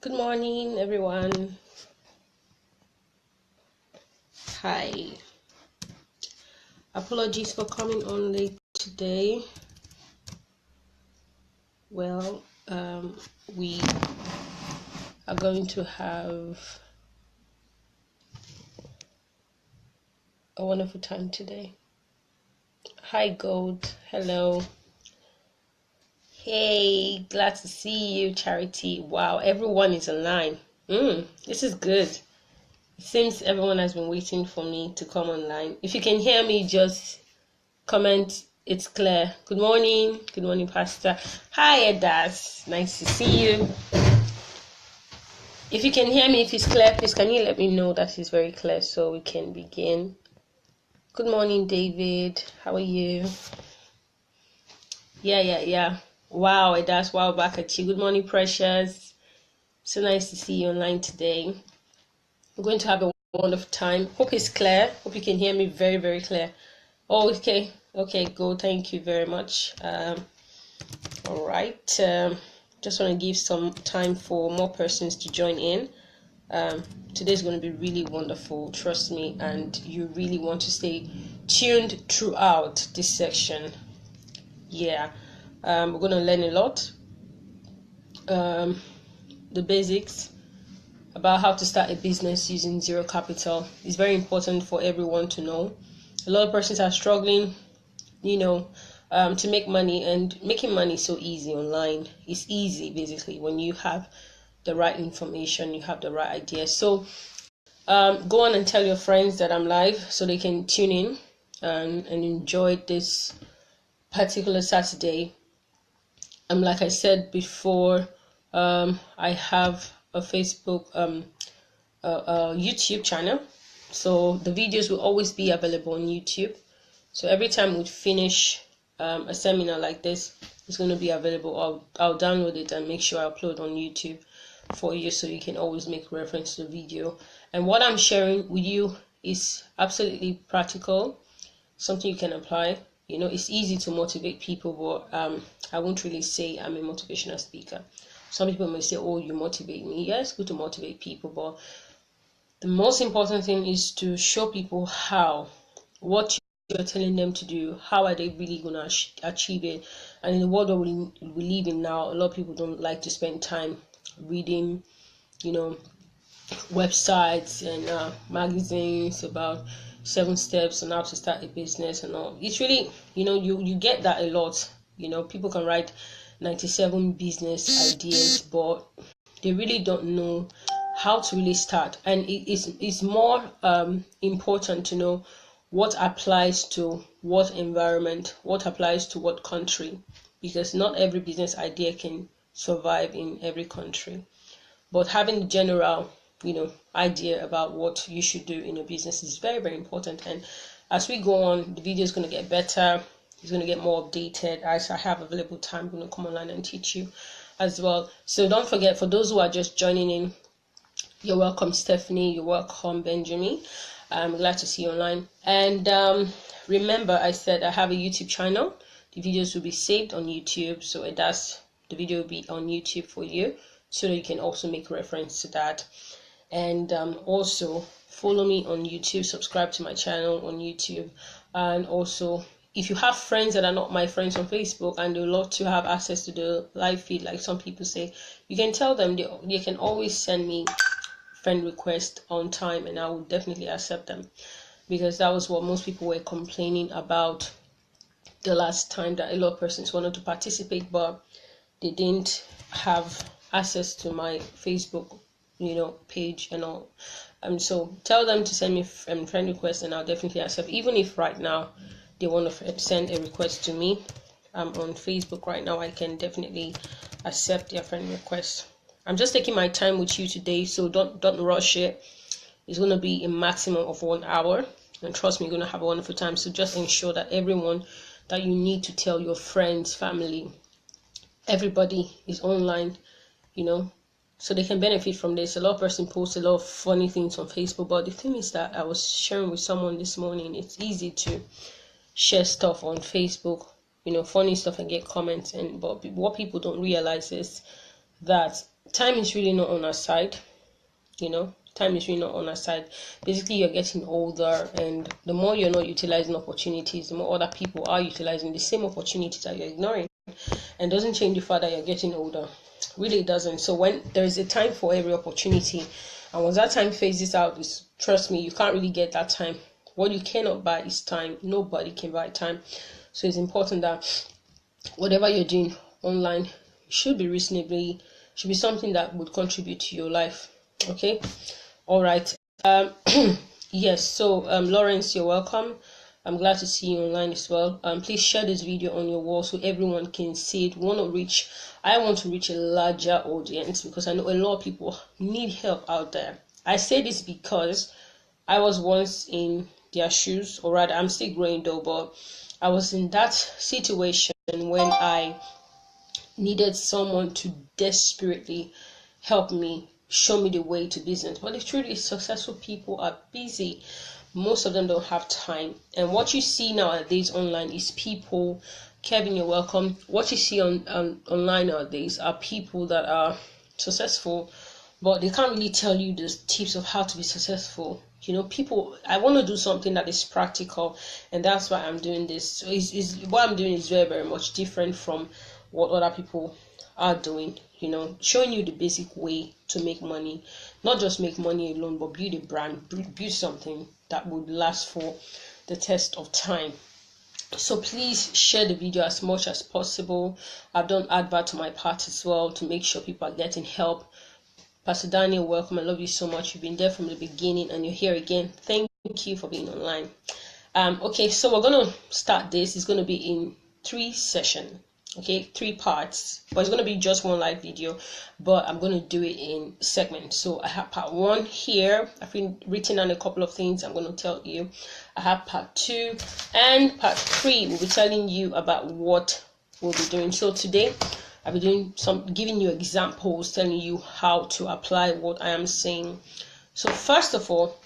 Good morning, everyone. Hi. Apologies for coming on late today. Well, we are going to have a wonderful time today. Hi, Gold. Hello. Hey, glad to see you, Charity. Wow, everyone is online. This is good. It seems everyone has been waiting for me to come online. If you can hear me, just comment it's clear. Good morning, Pastor. Hi, Edas. Nice to see you. If you can hear me, if it's clear, please can you let me know that it's very clear so we can begin. Good morning, David. How are you? Yeah. Wow, Edas. Wow, back at you. Good morning, Precious. So nice to see you online today. We're going to have a wonderful time. Hope it's clear. Hope you can hear me very, very clear. Oh, okay, good. Thank you very much. All right. Just want to give some time for more persons to join in. Today's going to be really wonderful, trust me, and you really want to stay tuned throughout this section. Yeah, we're going to learn a lot. The basics about how to start a business using zero capital is very important for everyone to know. A lot of persons are struggling, to make money, and making money is so easy online. It's easy basically when you have the right information, you have the right idea. So go on and tell your friends that I'm live so they can tune in and enjoy this particular Saturday. Like I said before, I have a Facebook YouTube channel, so the videos will always be available on YouTube. So every time we finish a seminar like this, it's going to be available. I'll download it and make sure I upload on YouTube for you, so you can always make reference to the video. And what I'm sharing with you is absolutely practical, something you can apply. It's easy to motivate people, but I won't really say I'm a motivational speaker. Some people may say, oh, you motivate me. Yeah, it's good to motivate people, but the most important thing is to show people what you're telling them to do, how are they really going to achieve it. And in the world that we live in now, a lot of people don't like to spend time reading, websites and magazines about 7 steps on how to start a business and all. It's really, you get that a lot. People can write 97 business ideas, but they really don't know how to really start. And it's more important to know what applies to what environment, what applies to what country, because not every business idea can survive in every country. But having the general idea about what you should do in your business is very, very important. And as we go on, the video is going to get better. It's going to get more updated. As I have available time, I'm going to come online and teach you as well. So don't forget, for those who are just joining in, you're welcome, Stephanie. You're welcome, Benjamin. I'm glad to see you online. And remember, I said I have a YouTube channel. The videos will be saved on YouTube, so the video will be on YouTube for you, so that you can also make reference to that. And also follow me on YouTube, subscribe to my channel on YouTube. And also, if you have friends that are not my friends on Facebook and they would love to have access to the live feed, like some people say, you can tell them they can always send me friend request on time, and I will definitely accept them, because that was what most people were complaining about the last time, that a lot of persons wanted to participate but they didn't have access to my Facebook page and all. So tell them to send me friend request, and I'll definitely accept. Even if right now they want to send a request to me, I'm on Facebook right now, I can definitely accept their friend request. I'm just taking my time with you today, so don't rush it. It's going to be a maximum of 1 hour, and trust me, you're going to have a wonderful time. So just ensure that everyone that you need to tell, your friends, family, everybody is online, so they can benefit from this. A lot of person posts a lot of funny things on Facebook, but the thing is that I was sharing with someone this morning, it's easy to share stuff on Facebook, funny stuff, and get comments. But what people don't realize is that time is really not on our side. Time is really not on our side. Basically, you're getting older, and the more you're not utilizing opportunities, the more other people are utilizing the same opportunities that you're ignoring. And doesn't change the fact that you're getting older. Really doesn't. So when there is a time for every opportunity, and once that time phases out, trust me, you can't really get that time. What you cannot buy is time. Nobody can buy time. So it's important that whatever you're doing online should be something that would contribute to your life. Okay. All right. Yes. So Lawrence, you're welcome. I'm glad to see you online as well. Please share this video on your wall so everyone can see it. I want to reach a larger audience, because I know a lot of people need help out there. I say this because I was once in their shoes, or rather I'm still growing though, but I was in that situation when I needed someone to desperately help me, show me the way to business. But the truth is, successful people are busy. Most of them don't have time. And what you see nowadays online is people, Kevin, you're welcome. What you see online nowadays are people that are successful, but they can't really tell you the tips of how to be successful. I want to do something that is practical, and that's why I'm doing this. So what I'm doing is very, very much different from what other people are doing. Showing you the basic way to make money, not just make money alone, but build a brand, build something that would last for the test of time. So please share the video as much as possible. I've done advert to my part as well to make sure people are getting help. Pastor Daniel, welcome. I love you so much. You've been there from the beginning and you're here again. Thank you for being online. Okay, so we're going to start this. It's going to be in 3 sessions. Okay, 3 parts, but it's going to be just one live video, but I'm going to do it in segments. So I have part 1 here. I've written down a couple of things I'm going to tell you. I have part 2, and part 3 will be telling you about what we'll be doing. So today I'll be doing giving you examples, telling you how to apply what I am saying. So first of all,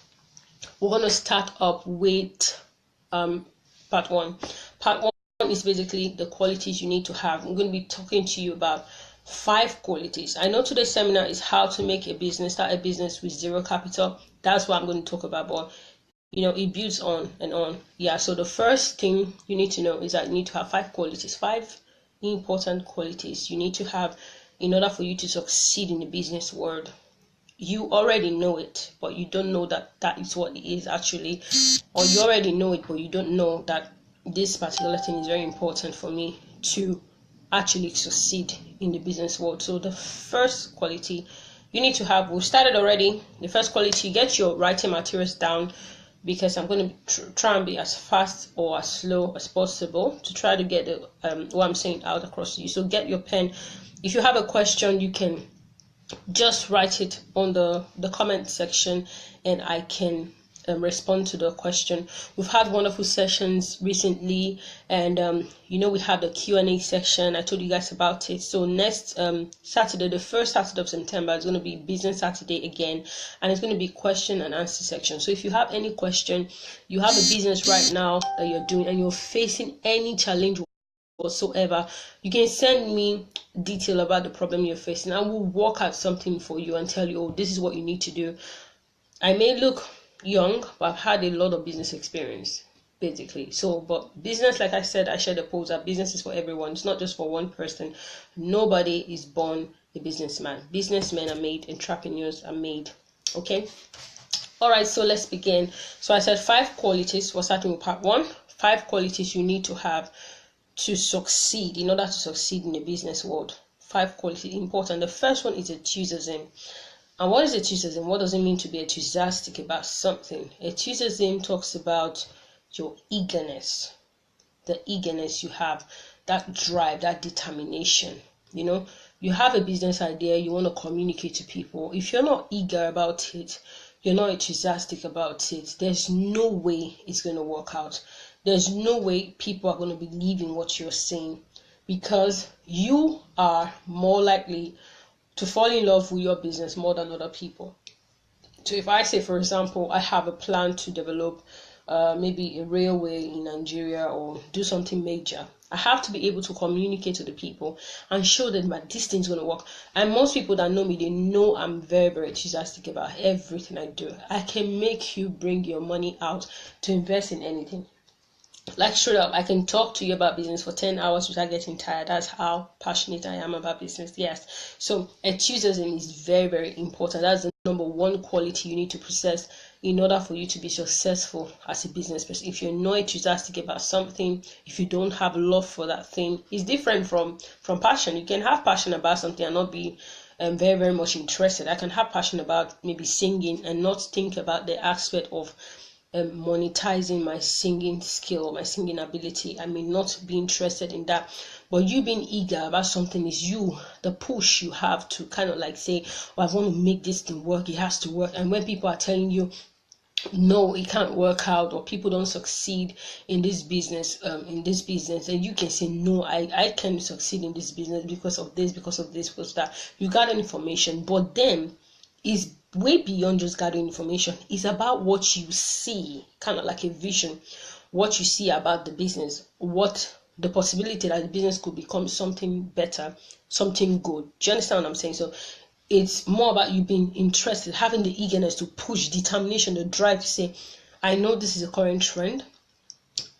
we're going to start up with part 1. Part 1 is basically the qualities you need to have. I'm going to be talking to you about 5 qualities. I know today's seminar is how to make a business, start a business with 0 capital. That's what I'm going to talk about, but it builds on and on. Yeah, so the first thing you need to know is that you need to have 5 qualities, 5 important qualities you need to have in order for you to succeed in the business world. You already know it, but you don't know that is what it is actually, or you already know it, but you don't know that this particular thing is very important for me to actually succeed in the business world. So the first quality you need to have, we've started already. The first quality, get your writing materials down, because I'm going to try and be as fast or as slow as possible to try to get what I'm saying out across to you. So get your pen. If you have a question, you can just write it on the comment section, and I can respond to the question. We've had wonderful sessions recently, and we had the Q&A section. I told you guys about it. So next Saturday, the first Saturday of September, is going to be Business Saturday again, and it's going to be question and answer section. So if you have any question, you have a business right now that you're doing and you're facing any challenge whatsoever, you can send me detail about the problem you're facing. I will work out something for you and tell you, oh, this is what you need to do. I may look young, but I've had a lot of business experience, basically. So, but business, like I said, I shared a post that business is for everyone. It's not just for one person. Nobody is born a businessman. Businessmen are made, entrepreneurs are made. Okay. All right. So let's begin. So I said 5 qualities. We're starting with part 1. 5 qualities you need to have to succeed, in order to succeed in the business world. 5 qualities important. The first one is enthusiasm. And what is enthusiasm? What does it mean to be enthusiastic about something? Enthusiasm talks about your eagerness, the eagerness you have, that drive, that determination. You have a business idea, you want to communicate to people. If you're not eager about it, you're not enthusiastic about it, there's no way it's going to work out. There's no way people are going to believe in what you're saying, because you are more likely to fall in love with your business more than other people. So if I say, for example, I have a plan to develop maybe a railway in Nigeria or do something major, I have to be able to communicate to the people and show them that this thing's going to work. And most people that know me, they know I'm very, very enthusiastic about everything I do. I can make you bring your money out to invest in anything. Like straight up, I can talk to you about business for 10 hours without getting tired. That's how passionate I am about business. Yes. So enthusiasm is very, very important. That's the number one quality you need to possess in order for you to be successful as a business person. If you're not enthusiastic about something, if you don't have love for that thing, it's different from passion. You can have passion about something and not be very, very much interested. I can have passion about maybe singing and not think about the aspect of monetizing my singing skill or my singing ability. I may not be interested in that, but you being eager about something is the push you have to kind of like say, oh, I want to make this thing work, it has to work. And when people are telling you no, it can't work out, or people don't succeed in this business, and you can say no, I can succeed in this business because of this, because of this, because of that. You got information, but then is way beyond just gathering information. It's about what you see, kind of like a vision, what you see about the business, what the possibility that the business could become something better, something good. Do you understand what I'm saying? So it's more about you being interested, having the eagerness to push, determination, the drive to say, I know this is a current trend.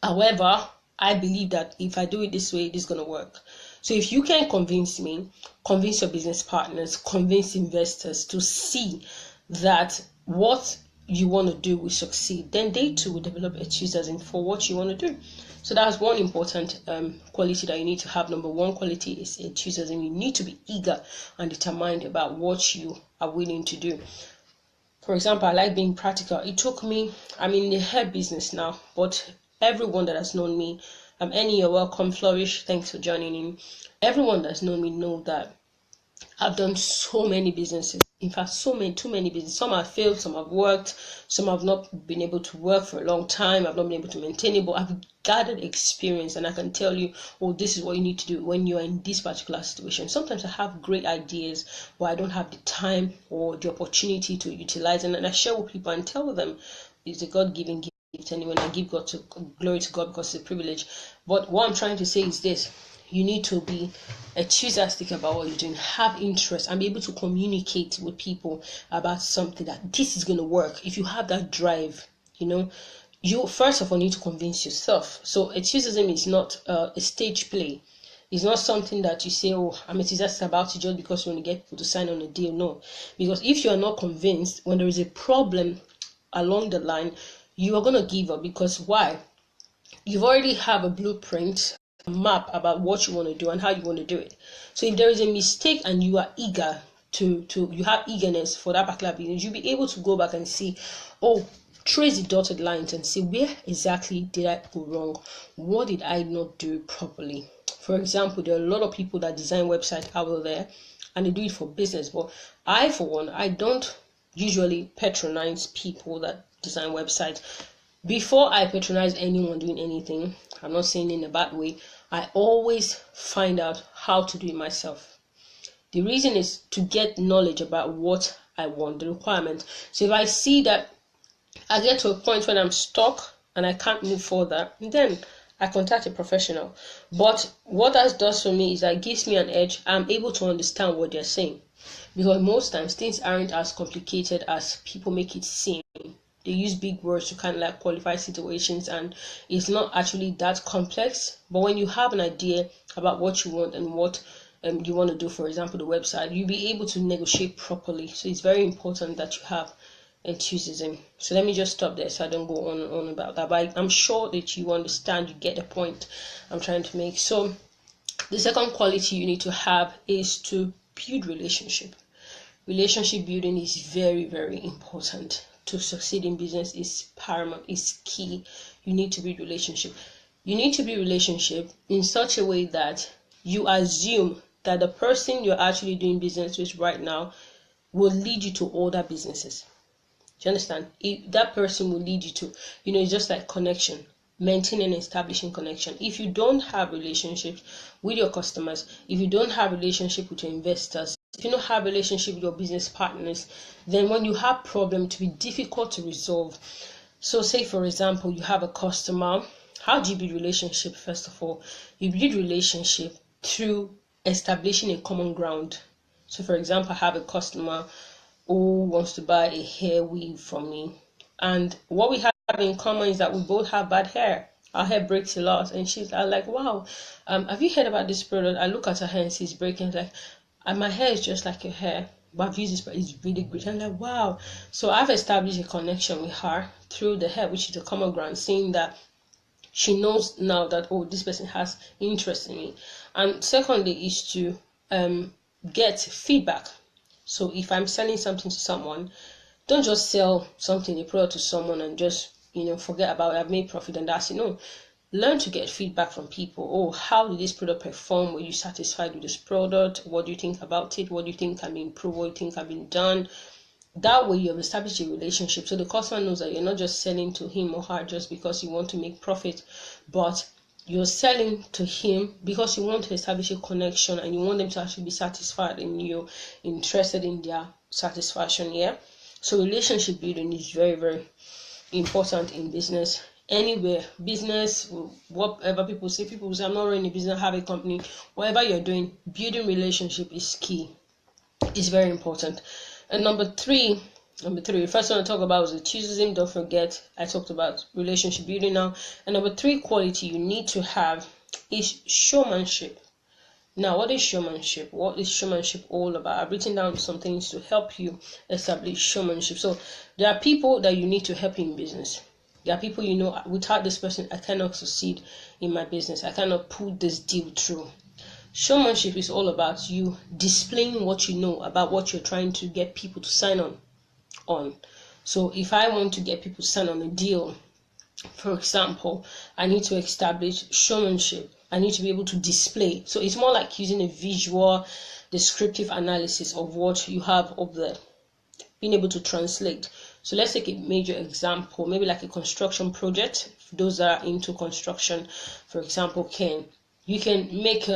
However, I believe that if I do it this way, this is going to work. So if you can convince me, convince your business partners, convince investors to see that what you want to do will succeed, then they too will develop enthusiasm for what you want to do. So that's one important quality that you need to have. Number one quality is enthusiasm. You need to be eager and determined about what you are willing to do. For example, I like being practical. It took me, I'm in the hair business now, but everyone that has known me, Annie, you're welcome. Flourish, thanks for joining in. Everyone that's known me know that I've done so many businesses. In fact, too many businesses. Some have failed, some have worked, some have not been able to work for a long time. I've not been able to maintain it, but I've gathered experience and I can tell you, oh, this is what you need to do when you're in this particular situation. Sometimes I have great ideas, but I don't have the time or the opportunity to utilize them. And I share with people and tell them it's a God-given gift. And when I give glory to God because it's a privilege. But what I'm trying to say is this. You need to be enthusiastic about what you're doing, have interest, and be able to communicate with people about something that this is going to work. If you have that drive, you first of all need to convince yourself. So enthusiasm is not a stage play. It's not something that you say, oh, I'm enthusiastic about it just because you want to get people to sign on a deal. No, because if you are not convinced, when there is a problem along the line, you are going to give up. Because why? You've already have a blueprint, map about what you want to do and how you want to do it. So if there is a mistake and you are eager you have eagerness for that particular business, you'll be able to go back and see, oh, trace the dotted lines and see where exactly did I go wrong, what did I not do properly. For example, there are a lot of people that design websites out there and they do it for business, but I, for one, I don't usually patronize people that design websites. Before I patronize anyone doing anything, I'm not saying in a bad way, I always find out how to do it myself. The reason is to get knowledge about what I want, the requirement. So if I see that I get to a point when I'm stuck and I can't move further, then I contact a professional. But what that does for me is that it gives me an edge. I'm able to understand what they're saying. Because most times things aren't as complicated as people make it seem. They use big words to kind of like qualify situations, and it's not actually that complex. But when you have an idea about what you want and what you want to do, for example, the website, you'll be able to negotiate properly. So it's very important that you have enthusiasm. So let me just stop there so I don't go on and on about that. But I'm sure that you understand, you get the point I'm trying to make. So the second quality you need to have is to build relationship. Relationship building is very, very important. To succeed in business is paramount, is key. You need to build relationship. You need to build relationship in such a way that you assume that the person you're actually doing business with right now will lead you to other businesses. Do you understand? That person will lead you to, it's just like connection, maintaining and establishing connection. If you don't have relationships with your customers, if you don't have relationship with your investors, if you don't have relationship with your business partners, then when you have problems, it will be difficult to resolve. So say, for example, you have a customer How do you build relationship? First of all, you build relationship through establishing a common ground. So for example, I have a customer who wants to buy a hair weave from me, and what we have in common is that we both have bad hair. Our hair breaks a lot, and she's like, wow, have you heard about this product? I look at her hair and she's breaking, like, and my hair is just like your hair, but I've used this, but it's really great. I'm like, wow. So I've established a connection with her through the hair, which is a common ground, saying that she knows now that, oh, this person has interest in me. And secondly is to get feedback. So if I'm selling something to someone, don't just sell something, a product to someone and just, forget about it. I've made profit and that's it. No, learn to get feedback from people. Oh, how did this product perform? Were you satisfied with this product? What do you think about it? What do you think can be improved? What do you think can be done? That way you have established a relationship, so the customer knows that you're not just selling to him or her just because you want to make profit, but you're selling to him because you want to establish a connection and you want them to actually be satisfied in you, interested in their satisfaction. Yeah, so relationship building is very, very important in business. Anywhere, business, whatever people say I'm not running a business, I have a company. Whatever you're doing, building relationship is key. It's very important. And number three, first one I talk about was enthusiasm. Don't forget, I talked about relationship building now. And number three quality you need to have is showmanship. Now, what is showmanship? What is showmanship all about? I've written down some things to help you establish showmanship. So there are people that you need to help in business. There are people, without this person, I cannot succeed in my business. I cannot pull this deal through. Showmanship is all about you displaying what you know about what you're trying to get people to sign on. So if I want to get people to sign on a deal, for example, I need to establish showmanship. I need to be able to display. So it's more like using a visual descriptive analysis of what you have up there, being able to translate. So let's take a major example, maybe like a construction project. Those that are into construction, for example, you can make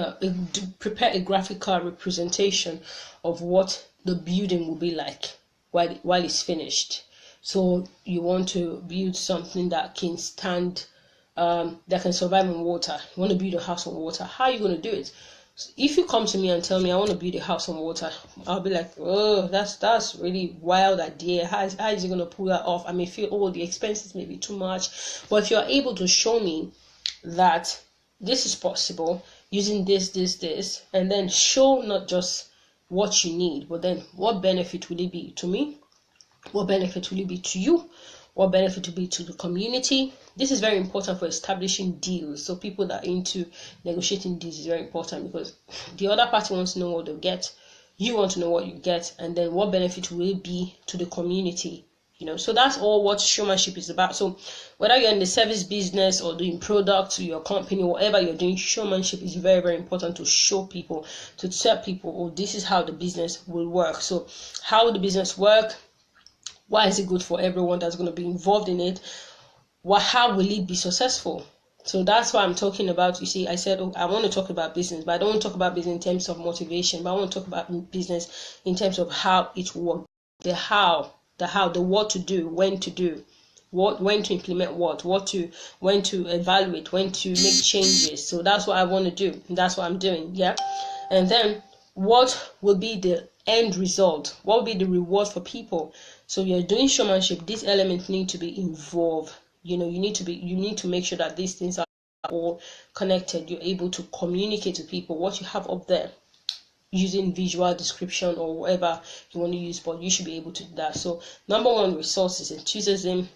prepare a graphical representation of what the building will be like while it's finished. So you want to build something that can stand, that can survive on water. You want to build a house on water. How are you going to do it? So if you come to me and tell me I want to build a house on water, I'll be like, oh, that's really wild idea. How is he going to pull that off? I may feel, oh, the expenses may be too much. But if you're able to show me that this is possible using this, and then show not just what you need, but then what benefit will it be to me? What benefit will it be to you? What benefit will be to the community? This is very important for establishing deals. So people that are into negotiating deals is very important because the other party wants to know what they'll get. You want to know what you get, and then what benefit will it be to the community? So that's all what showmanship is about. So whether you're in the service business or doing products to your company, whatever you're doing, showmanship is very, very important to show people, to tell people, oh, this is how the business will work. So how will the business work? Why is it good for everyone that's going to be involved in it? How will it be successful? So that's why I'm talking about, you see, I said, oh, I want to talk about business, but I don't want to talk about business in terms of motivation, but I want to talk about business in terms of how it works, the what to do, when to do, when to implement when to evaluate, when to make changes. So that's what I want to do. That's what I'm doing. Yeah. And then what will be the end result? What will be the reward for people? So you're doing showmanship. These elements need to be involved. You need to make sure that these things are all connected. You're able to communicate to people what you have up there using visual description or whatever you want to use, but you should be able to do that. So number one, resources, enthusiasm.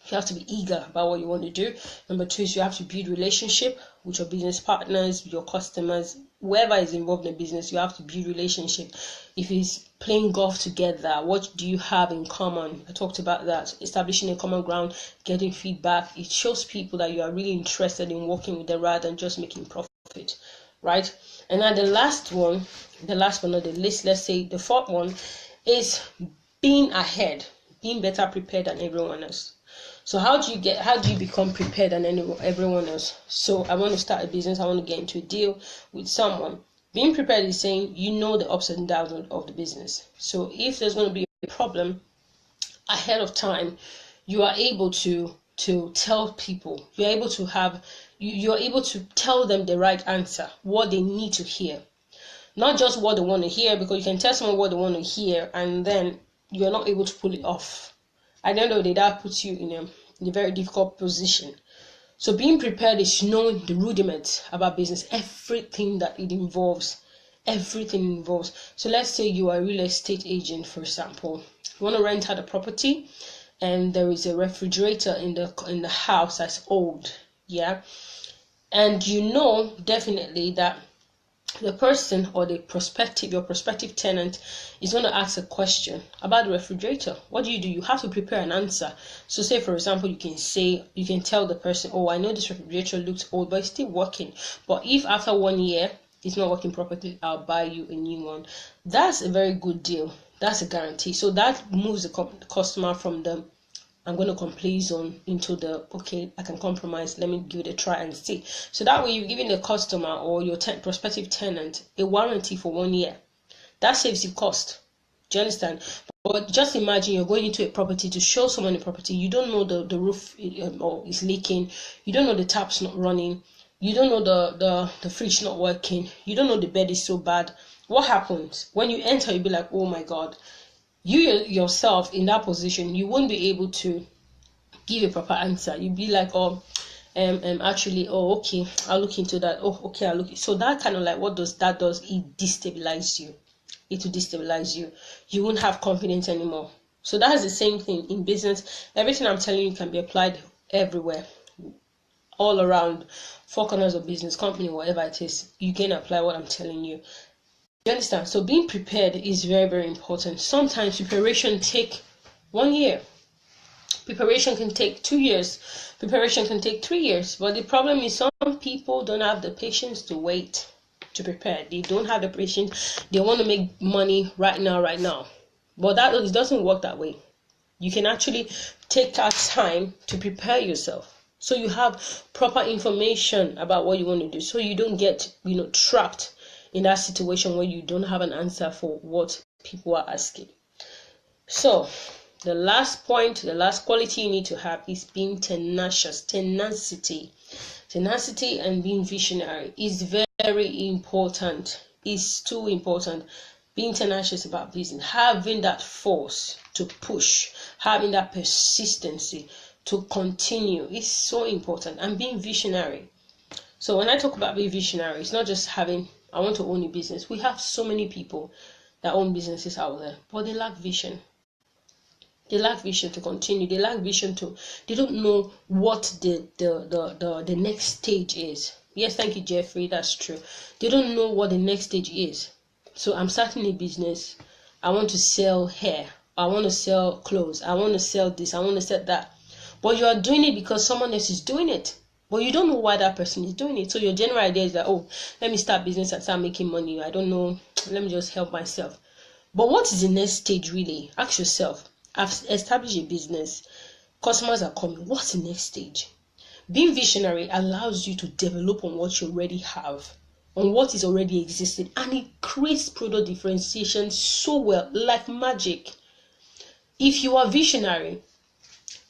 You have to be eager about what you want to do. Number two is you have to build relationship with your business partners, your customers, whoever is involved in business. You have to build relationship. If it's playing golf together, what do you have in common? I talked about that. Establishing a common ground, getting feedback. It shows people that you are really interested in working with them rather than just making profit, right? And then the last but not the least, let's say the fourth one is being ahead, being better prepared than everyone else. So how do you become prepared than everyone else? So I want to start a business. I want to get into a deal with someone. Being prepared is saying you know the ups and downs of the business. So if there's going to be a problem ahead of time, you are able to to tell people. You're able to tell them the right answer, what they need to hear. Not just what they want to hear, because you can tell someone what they want to hear and then you're not able to pull it off. At the end of the day, that puts you in a very difficult position. So being prepared is knowing the rudiments about business, everything that it involves. Everything involves. So let's say you are a real estate agent, for example. You want to rent out a property and there is a refrigerator in the house that's old, yeah, and you know definitely that the person or your prospective tenant is going to ask a question about the refrigerator. What do? You have to prepare an answer. So say, for example, you can tell the person, oh, I know this refrigerator looks old, but it's still working. But if after 1 year it's not working properly, I'll buy you a new one. That's a very good deal. That's a guarantee. So that moves the customer from the I'm going to complain zone into the, okay, I can compromise, let me give it a try and see. So that way you're giving the customer or your prospective tenant a warranty for 1 year. That saves you cost. Do you understand? But just imagine you're going into a property to show someone a property. You don't know the roof or is leaking. You don't know the tap's not running. You don't know the fridge not working. You don't know the bed is so bad. What happens? When you enter, you'll be like, oh my God. You yourself in that position, you won't be able to give a proper answer. You'll be like, actually, oh, okay, I'll look into that. Oh, okay, I'll look. So that kind of like, what does that does? It destabilizes you. It will destabilize you. You won't have confidence anymore. So that's the same thing in business. Everything I'm telling you can be applied everywhere, all around, 4 corners of business, company, whatever it is. You can apply what I'm telling you. You understand? So being prepared is very, very important. Sometimes preparation take 1 year. Preparation can take 2 years. Preparation can take 3 years. But the problem is some people don't have the patience to wait to prepare. They don't have the patience. They want to make money right now. But it doesn't work that way. You can actually take that time to prepare yourself. So you have proper information about what you want to do. So you don't get, trapped in that situation where you don't have an answer for what people are asking. So the last point, the last quality you need to have is being tenacious. Tenacity and being visionary is very important. It's too important. Being tenacious about business, having that force to push, having that persistency to continue is so important. And being visionary. So when I talk about being visionary, it's not just I want to own a business. We have so many people that own businesses out there, but they lack vision. They lack vision to continue. They lack vision they don't know what the next stage is. Yes, thank you, Jeffrey. That's true. They don't know what the next stage is. So I'm starting a business. I want to sell hair. I want to sell clothes. I want to sell this. I want to sell that. But you are doing it because someone else is doing it. But you don't know why that person is doing it. So your general idea is that, oh, let me start business and start making money. I don't know. Let me just help myself. But what is the next stage really? Ask yourself. I've established a business. Customers are coming. What's the next stage? Being visionary allows you to develop on what you already have, on what is already existing. And it creates product differentiation so well, like magic. If you are visionary,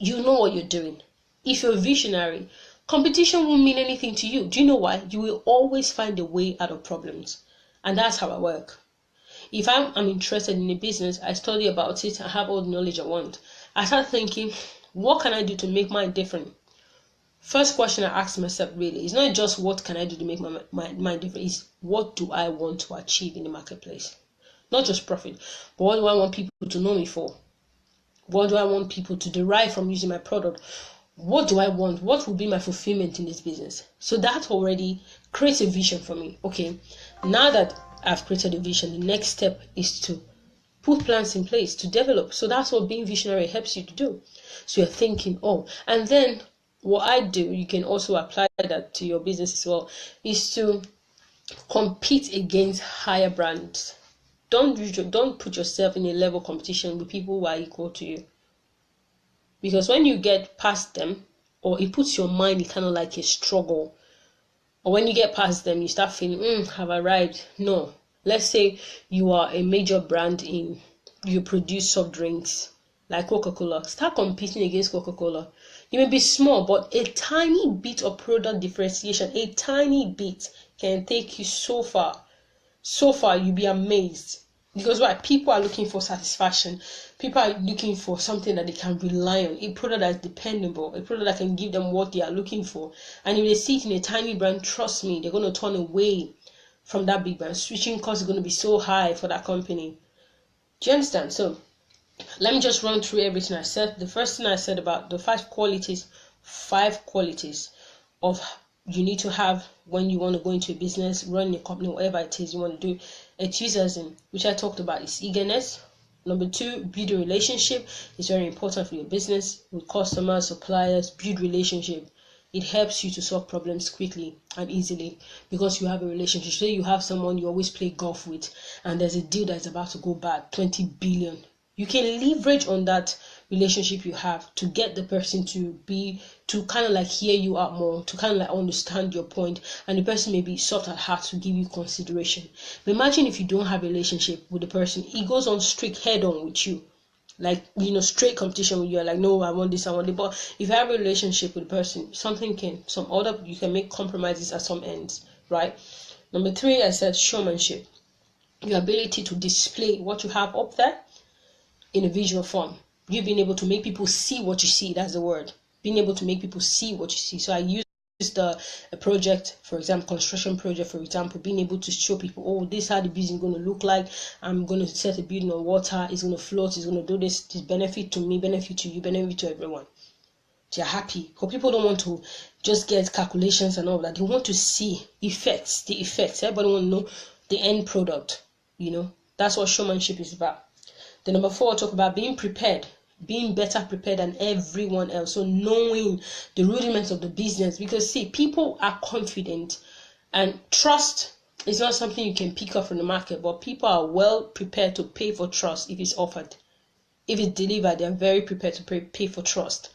you know what you're doing. If you're visionary, competition won't mean anything to you. Do you know why? You will always find a way out of problems. And that's how I work. If I'm interested in a business, I study about it, I have all the knowledge I want. I start thinking, what can I do to make mine different? First question I ask myself really is not just what can I do to make mine different, is what do I want to achieve in the marketplace? Not just profit, but what do I want people to know me for? What do I want people to derive from using my product? What do I want? What will be my fulfillment in this business? So that already creates a vision for me. Okay, now that I've created a vision, the next step is to put plans in place to develop. So that's what being visionary helps you to do. So you're thinking, and then what I do, you can also apply that to your business as well, is to compete against higher brands. Don't put yourself in a level competition with people who are equal to you. Because when you get past them, or it puts your mind in kind of like a struggle, or when you get past them, you start feeling, have I arrived? No. Let's say you are a major brand you produce soft drinks like Coca-Cola. Start competing against Coca-Cola. It may be small, but a tiny bit of product differentiation, a tiny bit, can take you so far. So far, you'll be amazed. Because why? People are looking for satisfaction. People are looking for something that they can rely on, a product that is dependable, a product that can give them what they are looking for. And if they see it in a tiny brand, trust me, they're going to turn away from that big brand. Switching costs is going to be so high for that company. Do you understand? So let me just run through everything I said. The first thing I said about the five qualities of you need to have when you want to go into a business, run a company, whatever it is you want to do. Enthusiasm, which I talked about, is eagerness. Number 2, build a relationship. It's very important for your business with customers, suppliers. Build relationship. It helps you to solve problems quickly and easily because you have a relationship. Say you have someone you always play golf with and there's a deal that's about to go bad, 20 billion. You can leverage on that relationship you have to get the person to kind of like hear you out more, to kind of like understand your point, and the person may be soft at heart to give you consideration. But imagine if you don't have a relationship with the person, he goes on strict head on with you, like, straight competition with you, like, no, I want this, I want it. But if you have a relationship with the person, you can make compromises at some ends, right? Number 3, I said showmanship, your ability to display what you have up there in a visual form. You being able to make people see what you see, that's the word. Being able to make people see what you see. So I used a project, for example, construction project, for example, being able to show people, oh, this is how the building is going to look like. I'm going to set a building on water, it's going to float, it's going to do this benefit to me, benefit to you, benefit to everyone. They're happy because people don't want to just get calculations and all that. They want to see the effects. Everybody want to know the end product. That's what showmanship is about. The number 4, talk about being prepared, being better prepared than everyone else. So knowing the rudiments of the business, because see, people are confident, and trust is not something you can pick up from the market, but people are well prepared to pay for trust if it's offered. If it's delivered, they're very prepared to pay for trust.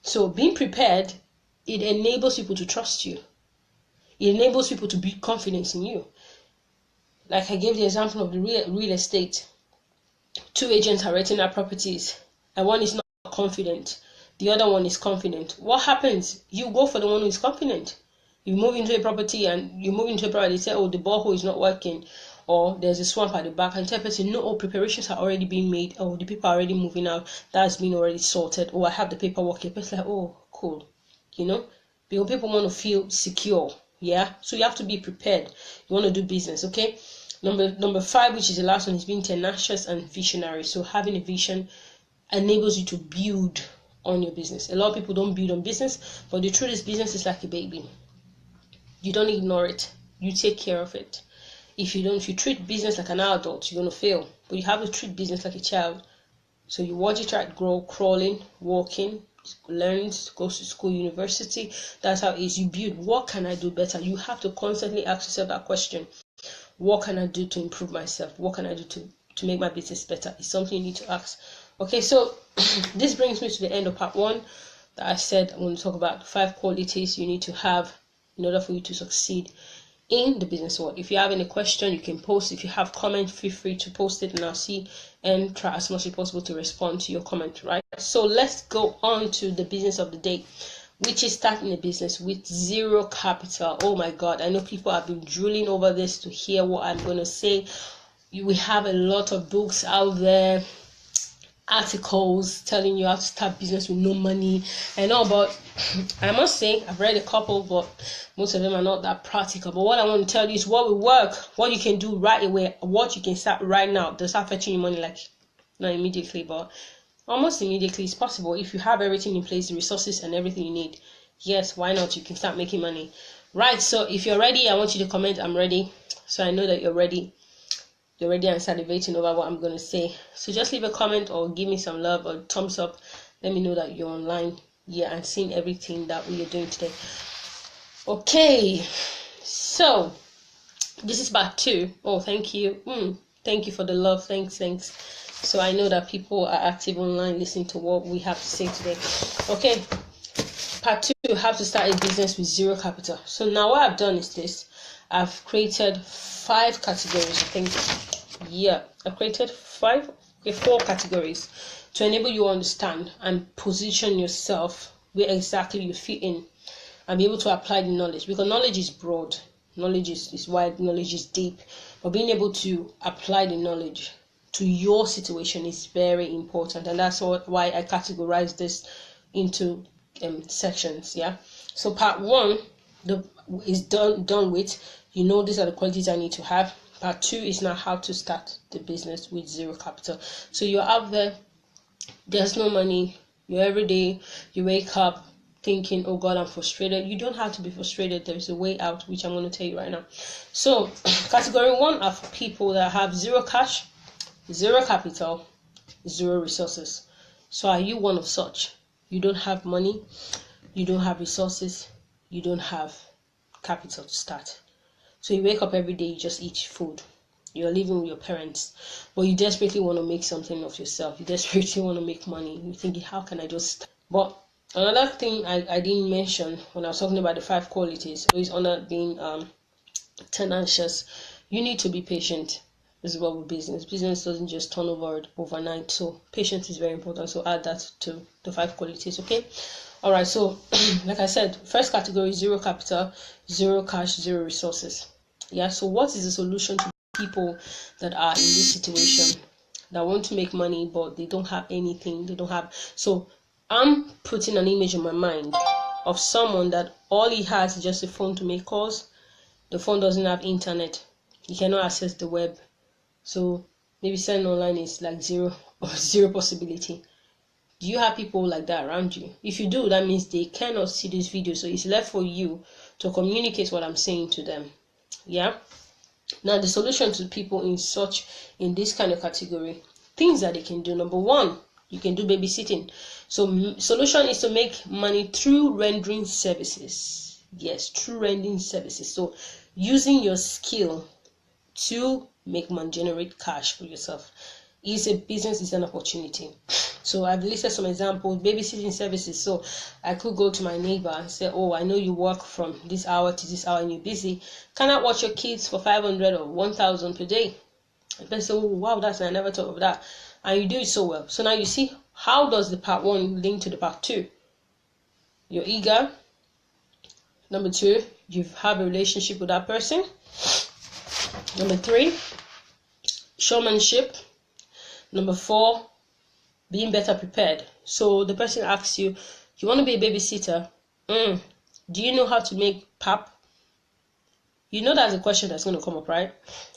So being prepared, it enables people to trust you. It enables people to build confidence in you. Like I gave the example of the real estate. 2 agents are renting out properties and one is not confident, the other one is confident. What happens? You go for the one who is confident. You move into a property they say, oh, the borehole is not working, or there's a swamp at the back, and tell the person, no, preparations are already being made, or the people are already moving out, that's been already sorted, or I have the paperwork. The person's like, oh, cool. Because people want to feel secure. Yeah, so you have to be prepared. You want to do business, okay? Number 5, which is the last one, is being tenacious and visionary. So having a vision enables you to build on your business. A lot of people don't build on business, but the truth is, business is like a baby. You don't ignore it. You take care of it. If you treat business like an adult, you're going to fail. But you have to treat business like a child. So you watch it try to grow, crawling, walking, learns, goes to school, university. That's how it is. You build. What can I do better? You have to constantly ask yourself that question. What can I do to improve myself? What can I do to make my business better? It's something you need to ask. Okay, so this brings me to the end of part 1 that I said I'm going to talk about 5 qualities you need to have in order for you to succeed in the business world. If you have any question, you can post. If you have comment, feel free to post it and I'll see and try as much as possible to respond to your comment, right? So let's go on to the business of the day, which is starting a business with 0 capital. Oh my God, I know people have been drooling over this to hear what I'm going to say. We have a lot of books out there, articles telling you how to start business with no money and all, but I must say I've read a couple, but most of them are not that practical. But what I want to tell you is what will work, what you can do right away, what you can start right now to start fetching you money, like not immediately, but almost immediately. Is possible if you have everything in place, the resources and everything you need. Yes, why not? You can start making money, right? So if you're ready, I want you to comment I'm ready, so I know that you're ready. You're ready and salivating over what I'm going to say. So just leave a comment or give me some love or thumbs up. Let me know that you're online, yeah, and seeing everything that we are doing today. Okay, so this is part 2. Oh, thank you. Thank you for the love. Thanks. So I know that people are active online listening to what we have to say today. Okay, part 2, how to start a business with 0 capital. So now what I've done is this. I've created 5 categories, I think. Yeah, I've created 4 categories to enable you to understand and position yourself where exactly you fit in, and be able to apply the knowledge, because knowledge is broad, knowledge is wide, knowledge is deep, but being able to apply the knowledge to your situation is very important. And that's why I categorize this into sections. Yeah, so part one is done with, these are the qualities I need to have. Part two is now how to start the business with zero capital. So you're out there, there's no money, you're every day, you wake up thinking, oh God, I'm frustrated. You don't have to be frustrated. There's a way out, which I'm going to tell you right now. So category one are for people that have zero cash, zero capital, zero resources. So are you one of such? You don't have money, you don't have resources, you don't have capital to start. So you wake up every day, you just eat food. You're living with your parents, but you desperately want to make something of yourself. You desperately want to make money. You're thinking, how can I just... But another thing I didn't mention when I was talking about the 5 qualities is under being tenacious. You need to be patient as well with business. Business doesn't just turn over overnight, so patience is very important. So add that to the 5 qualities, okay? All right, so like I said, first category, zero capital, zero cash, zero resources. Yeah, so what is the solution to people that are in this situation, that want to make money but they don't have anything? They don't have... So I'm putting an image in my mind of someone that all he has is just a phone to make calls. The phone doesn't have internet, he cannot access the web, so maybe selling online is like zero possibility. Do you have people like that around you? If you do, that means they cannot see this video, so it's left for you to communicate what I'm saying to them. Yeah, now the solution to people in this kind of category, things that they can do. Number one, you can do babysitting. So solution is to make money through rendering services. Yes, through rendering services. So using your skill to make money, generate cash for yourself. Is a business, is an opportunity. So I've listed some examples. Babysitting services. So I could go to my neighbor and say, oh, I know you work from this hour to this hour and you're busy. Can I watch your kids for 500 or 1,000 per day? And they say, oh, wow, I never thought of that. And you do it so well. So now you see, how does the part one link to the part two? You're eager. Number two, you have a relationship with that person. Number three, showmanship. Number four, being better prepared. So the person asks you, you want to be a babysitter? Do you know how to make pap? You know that's a question that's going to come up, right?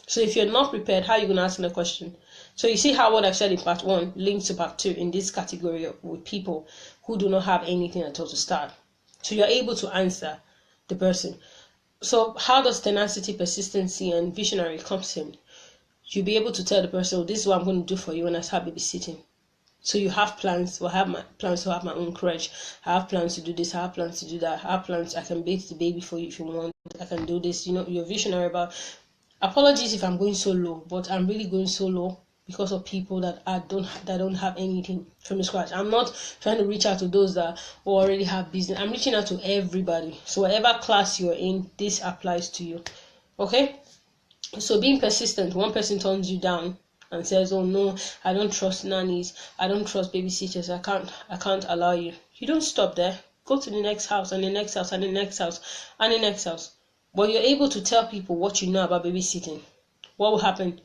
So if you're not prepared, how are you going to answer the question? So you see how what I've said in part one links to part two in this category with people who do not have anything at all to start. So you're able to answer the person. So how does tenacity, persistency, and visionary comes in? You'll be able to tell the person, oh, this is what I'm going to do for you when I start babysitting. So you have plans. Well, I have my plans to have my own crèche. I have plans to do this. I have plans to do that. I have plans. I can bathe the baby for you if you want. I can do this. You're visionary about... Apologies if I'm going so low, but I'm really going so low because of people that don't have anything from the scratch. I'm not trying to reach out to those that already have business. I'm reaching out to everybody. So whatever class you're in, this applies to you. Okay? So being persistent, one person turns you down and says, oh no, I don't trust nannies, I don't trust babysitters, I can't allow you. You don't stop there. Go to the next house and the next house and the next house and the next house. But you're able to tell people what you know about babysitting. What will happen?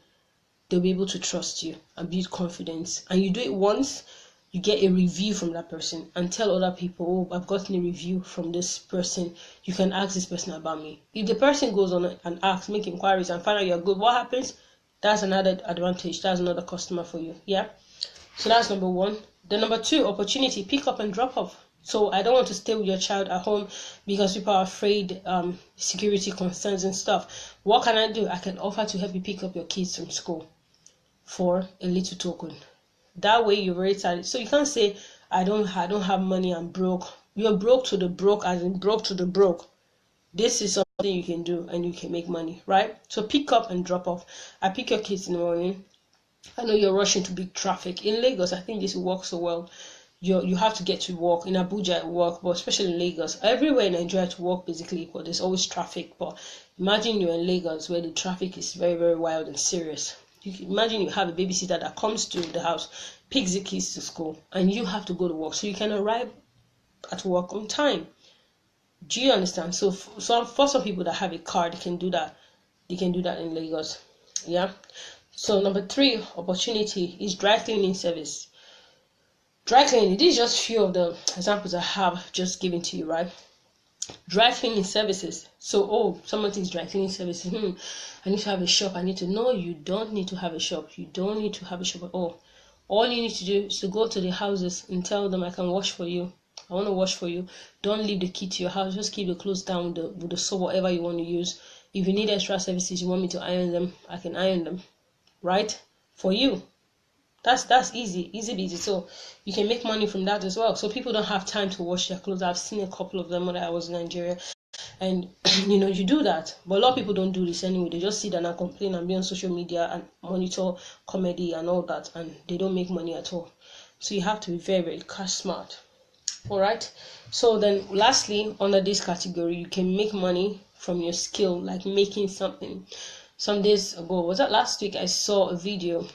They'll be able to trust you and build confidence. And you do it once, you get a review from that person and tell other people, oh, I've gotten a review from this person. You can ask this person about me. If the person goes on and asks, make inquiries and find out you're good, what happens? That's another advantage. That's another customer for you. Yeah. So that's number one. The number two, opportunity, pick up and drop off. So I don't want to stay with your child at home because people are afraid, security concerns and stuff. What can I do? I can offer to help you pick up your kids from school for a little token. That way you've already started. So you can't say, I don't have money, I'm broke. You're broke to the broke, as in broke to the broke. This is something you can do and you can make money, right? So pick up and drop off. I pick your kids in the morning. I know you're rushing to big traffic. In Lagos, I think this will work so well. You have to get to work. In Abuja, it work, but especially in Lagos. Everywhere in Nigeria to work basically, but there's always traffic. But imagine you're in Lagos where the traffic is very, very wild and serious. You can imagine you have a babysitter that comes to the house, picks the kids to school, and you have to go to work. So you can arrive at work on time. Do you understand? So for some people that have a car, they can do that. They can do that in Lagos. Yeah. So number 3 opportunity is dry cleaning service. Dry cleaning, these are just few of the examples I have just given to you, right? Dry cleaning services. So, someone thinks dry cleaning services. I need to have a shop. No, you don't need to have a shop. You don't need to have a shop at all. All you need to do is to go to the houses and tell them, I can wash for you. I want to wash for you. Don't leave the key to your house. Just keep the clothes down with the soap, whatever you want to use. If you need extra services, you want me to iron them, I can iron them, right? For you. That's easy busy. So you can make money from that as well. So people don't have time to wash their clothes. I've seen a couple of them when I was in Nigeria, and you do that. But a lot of people don't do this anyway. They just sit down and complain and be on social media and monitor comedy and all that, and they don't make money at all. So you have to be very, very cash smart. All right. So then lastly, under this category, you can make money from your skill, like making something. Some days ago, was that last week, I saw a video